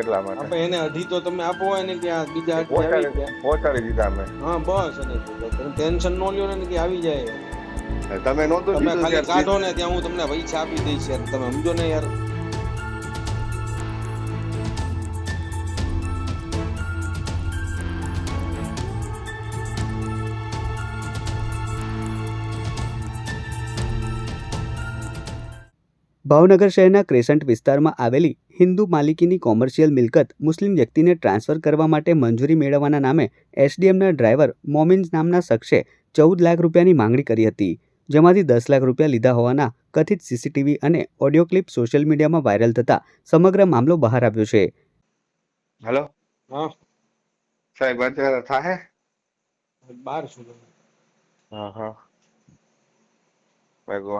એટલા માટે આપણે એને અઢી તો તમે આપો હોય ને કે આ બીજા અઢી આવી ગયા. પહોંચાડી દીધા અમે. હા બસ એને તમે ટેન્શન ન લ્યો ને કે આવી જાય. તમે નહોતું તમે દીધું ખાલી ત્યારે કાઢો ને ત્યાં હું તમને પૈસા આપી દઈશ યાર, તમે સમજો ને યાર. ભાવનગર શહેરના ક્રેસન્ટ વિસ્તારમાં આવેલી હિન્દુ માલિકીની કોમર્શિયલ મિલકત મુસ્લિમ વ્યક્તિને ટ્રાન્સફર કરવા માટે મંજૂરી મેળવવાના નામે એસડીએમના ડ્રાઈવર મોમિન્સ નામના શખ્સે 14 લાખ રૂપિયાની માંગણી કરી હતી, જેમાંથી 10 લાખ રૂપિયા લીધા હોવાના કથિત સીસીટીવી અને ઓડિયો ક્લિપ સોશિયલ મીડિયામાં વાયરલ થતા સમગ્ર મામલો બહાર આવ્યો છે. હેલો હા સાહેબ, અત્યારે થાહે? 12 સુધી. હા હા,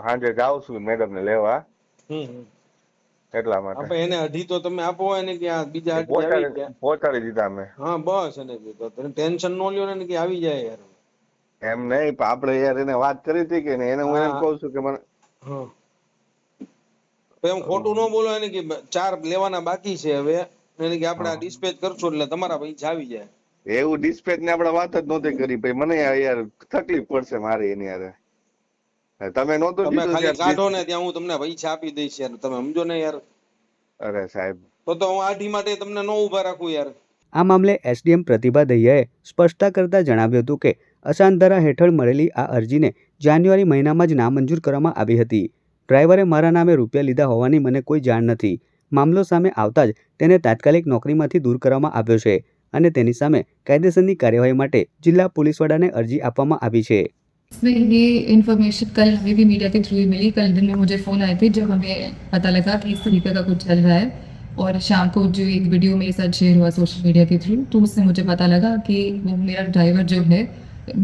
સાંજે જાઉં છું મેડમ ને લેવા, એટલા માટે આપણે એને અઢી તો તમે આપો હોય ને કે આ બીજા અઢી આવી ગયા. પહોંચાડી દીધા અમે. હા બસ એને તમે ટેન્શન ન લ્યો ને કે આવી જાય યાર. એમ નહીં, પણ આપણે યાર એને વાત કરી હતી કે એને હું એમ કહું છું કે મને હા એમ ખોટું ન બોલો એને કે 4 લેવાના બાકી છે હવે, એને કે આપણે આ ડિસ્પેચ કરશું એટલે તમારા પૈસા આવી જાય. એવું ડિસ્પેચ ની આપણે વાત જ નહોતી કરી, ભાઈ મને યાર તકલીફ પડશે મારી એની યાર. તમે નહોતું તમે દીધું ખાલી ત્યારે કાઢો ને ત્યાં હું તમને પૈસા આપી દઈશ યાર, તમે સમજો ને યાર. અરે સાહેબ, તો હું આઢી માટે તમને ન ઉભા રાખું યાર. આ મામલે એસડીએમ પ્રતિભા દહિયાએ સ્પષ્ટતા કરતા જણાવ્યું હતું કે અશાંતધારા હેઠળ મળેલી આ અરજીને જાન્યુઆરી મહિનામાં જ નામંજૂર કરવામાં આવી હતી. ડ્રાઈવરે મારા નામે રૂપિયા લીધા હોવાની મને કોઈ જાણ નથી. મામલો સામે આવતા જ તેને તાત્કાલિક નોકરીમાંથી દૂર કરવામાં આવ્યો છે અને તેની સામે કાયદેસરની કાર્યવાહી માટે જિલ્લા પોલીસ વડાને અરજી આપવામાં આવી છે. इसमें ये इन्फॉर्मेशन कल हमें भी मीडिया के थ्रू ही मिली। कल दिन में मुझे फ़ोन आए थे जब हमें पता लगा कि इस तरीके का कुछ चल रहा है, और शाम को जो एक वीडियो मेरे साथ शेयर हुआ सोशल मीडिया के थ्रू, तो उससे मुझे पता लगा कि वो मेरा ड्राइवर जो है,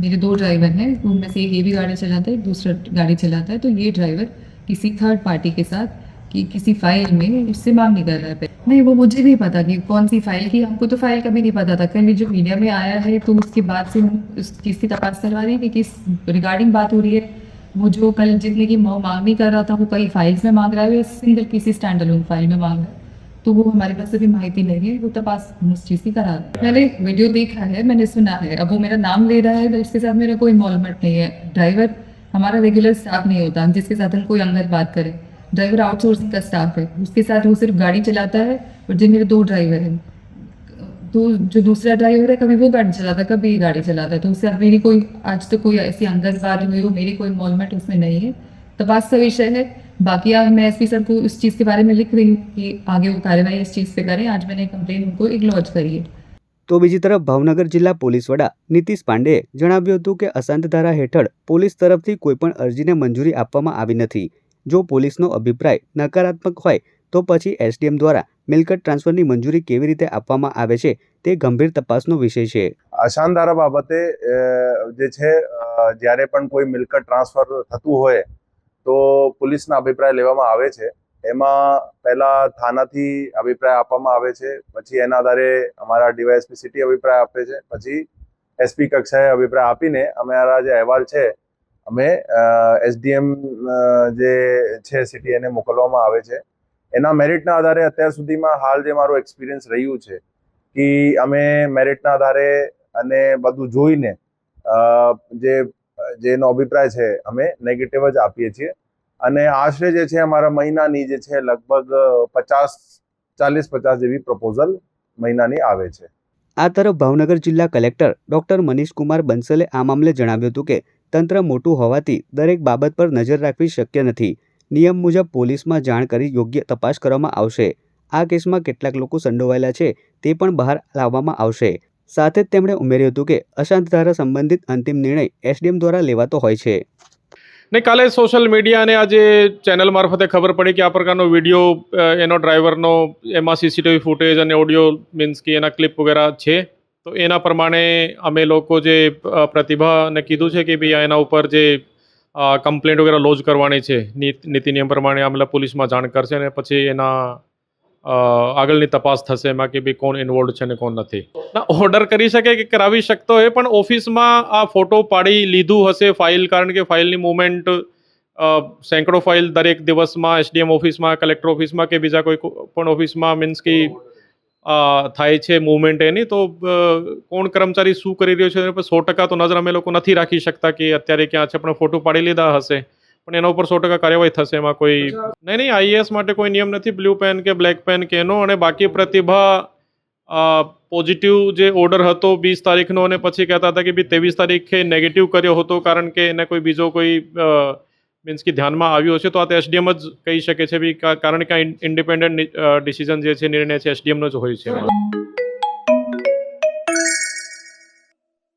मेरे 2 ड्राइवर हैं, उनमें से एक ये भी गाड़ी चलाता है, दूसरा गाड़ी चलाता है, तो ये ड्राइवर किसी थर्ड पार्टी के साथ कि किसी फाइल में इससे मांग नहीं कर रहा है। नहीं, वो मुझे नहीं पता कि कौन सी फाइल की, हमको तो फाइल कभी नहीं पता था। कल जो मीडिया में आया है तो उसके बाद से हम उस चीज़ की तपास करवा रहे हैं कि किस रिगार्डिंग बात हो रही है। वो जो कल जितने की मांग नहीं कर रहा था वो कई फाइल्स में मांग रहा है, सिंगल किसी स्टैंड अलोन फाइल में मांग रहा है, तो वो हमारे पास अभी माहिती नहीं है, वो तपास हम उस चीज़ की करा रहे हैं। मैंने वीडियो देखा है, मैंने सुना है, अब वो मेरा नाम ले रहा है तो इसके साथ मेरा कोई इन्वॉल्वमेंट नहीं है। ड्राइवर हमारा रेगुलर स्टाफ नहीं होता जिसके साथ हम कोई अंगत बात करें। ड्राइवर आउटसोर्सिंग का स्टाफ है, उसके साथ वो सिर्फ गाड़ी चलाता है, और जो मेरे 2 ड्राइवर हैं, तो जो दूसरा ड्राइवर है कभी वो गाड़ी चलाता है, कभी ये गाड़ी चलाता है, तो उससे मेरी कोई आज तक कोई ऐसी अंगत बात हुई हो, मेरी कोई इन्वॉल्वमेंट उसमें नहीं है। तपास का विषय है। बाकी आज मैं एसपी सर को इस चीज़ के बारे में लिख रही हूँ कि आगे वो कार्रवाई इस चीज़ पे करें। आज मैंने कंप्लेन उनको एक लॉन्च करी है। તો બીજી તરફ ભાવનગર જિલ્લા પોલીસ વડા નીતિશ પાંડેએ જણાવ્યું હતું કે અશાંતધારા હેઠળ પોલીસ તરફથી કોઈપણ અરજીને મંજૂરી આપવામાં આવી નથી. જો પોલીસનો અભિપ્રાય નકારાત્મક હોય તો પછી એસડીએમ દ્વારા મિલકત ટ્રાન્સફરની મંજૂરી કેવી રીતે આપવામાં આવે છે તે ગંભીર તપાસનો વિષય છે. અશાંતધારા બાબતે જે છે જ્યારે પણ કોઈ મિલકત ટ્રાન્સફર થતું હોય તો પોલીસના અભિપ્રાય લેવામાં આવે છે. એમાં પહેલા થાનાથી અભિપ્રાય આપવામાં આવે છે, પછી એના આધારે અમારા ડીવાયએસપી સિટી અભિપ્રાય આપે છે, પછી એસપી કક્ષાએ અભિપ્રાય આપીને અમારા જે અહેવાલ છે અમે એસડીએમ જે છે સિટી એને મોકલવામાં આવે છે. એના મેરિટના આધારે અત્યાર સુધીમાં હાલ જે મારું એક્સપિરિયન્સ રહ્યું છે કે અમે મેરિટના આધારે અને બધું જોઈને જેનો અભિપ્રાય છે અમે નેગેટિવ જ આપીએ છીએ. અને આશરે જે છે અમારા મહિનાની જે છે લગભગ 40-50 જેવી પ્રપોઝલ મહિનાની આવે છે. આ તરફ ભાવનગર જિલ્લા કલેક્ટર ડોક્ટર મનીષ કુમાર બંસલે આ મામલે જણાવ્યું હતું કે તંત્ર મોટું હોવાથી દરેક બાબત પર નજર રાખવી શક્ય નથી. નિયમ મુજબ પોલીસમાં જાણ કરી યોગ્ય તપાસ કરવામાં આવશે. આ કેસમાં કેટલાક લોકો સંડોવાયેલા છે તે પણ બહાર લાવવામાં આવશે. સાથે જ તેમણે ઉમેર્યું હતું કે અશાંતધારા સંબંધિત અંતિમ નિર્ણય એસડીએમ દ્વારા લેવાતો હોય છે. નહીં, કાલે સોશિયલ મીડિયા અને આજે ચેનલ મારફતે ખબર પડી કે આ પ્રકારનો વિડીયો એનો ડ્રાઈવરનો એમાં સીસીટીવી ફૂટેજ અને ઓડિયો મીન્સ કે એના ક્લિપ વગેરે છે. તો એના પ્રમાણે અમે લોકો જે પ્રતિભાને કીધું છે કે ભાઈ એના ઉપર જે કમ્પ્લેન્ટ વગેરે લોજ કરવાની છે નીતિ નિયમ પ્રમાણે અમે પોલીસમાં જાણ કરશે અને પછી એના આગળની તપાસ થશે એમાં કે ભાઈ કોણ ઇન્વોલ્વ છે ને કોણ નથી. ઓર્ડર કરી શકે કે કરાવી શકતો હોય, પણ ઓફિસમાં આ ફોટો પાડી લીધું હશે ફાઇલ, કારણ કે ફાઇલની મૂવમેન્ટ સેંકડો ફાઇલ દરેક દિવસમાં એસડીએમ ઓફિસમાં, કલેક્ટર ઓફિસમાં કે બીજા કોઈ પણ ઓફિસમાં મીન્સ કે થાય છે મુવમેન્ટ એની, તો કોણ કર્મચારી શું કરી રહ્યો છે એના પર 100% તો નજર અમે લોકો નથી રાખી શકતા કે અત્યારે ક્યાં છે. પણ ફોટો પાડી લીધા હશે પણ એના ઉપર 100% કાર્યવાહી થશે. એમાં કોઈ નહીં આઈએએસ માટે કોઈ નિયમ નથી બ્લુ પેન કે બ્લેક પેન કે એનો. અને બાકી પ્રતિભા પોઝિટિવ જે ઓર્ડર હતો 20 તારીખનો અને પછી કહેતા હતા કે બી 23 તારીખે નેગેટિવ કર્યો હતો કારણ કે એને કોઈ બીજો કોઈ મીન્સ કે ધ્યાનમાં આવ્યો છે, તો આ તો એસડીએમ જ કહી શકે છે બી કારણ કે આ ઇન્ડિપેન્ડન્ટ ડિસિઝન જે છે નિર્ણય છે એસડીએમનો જ હોય છે.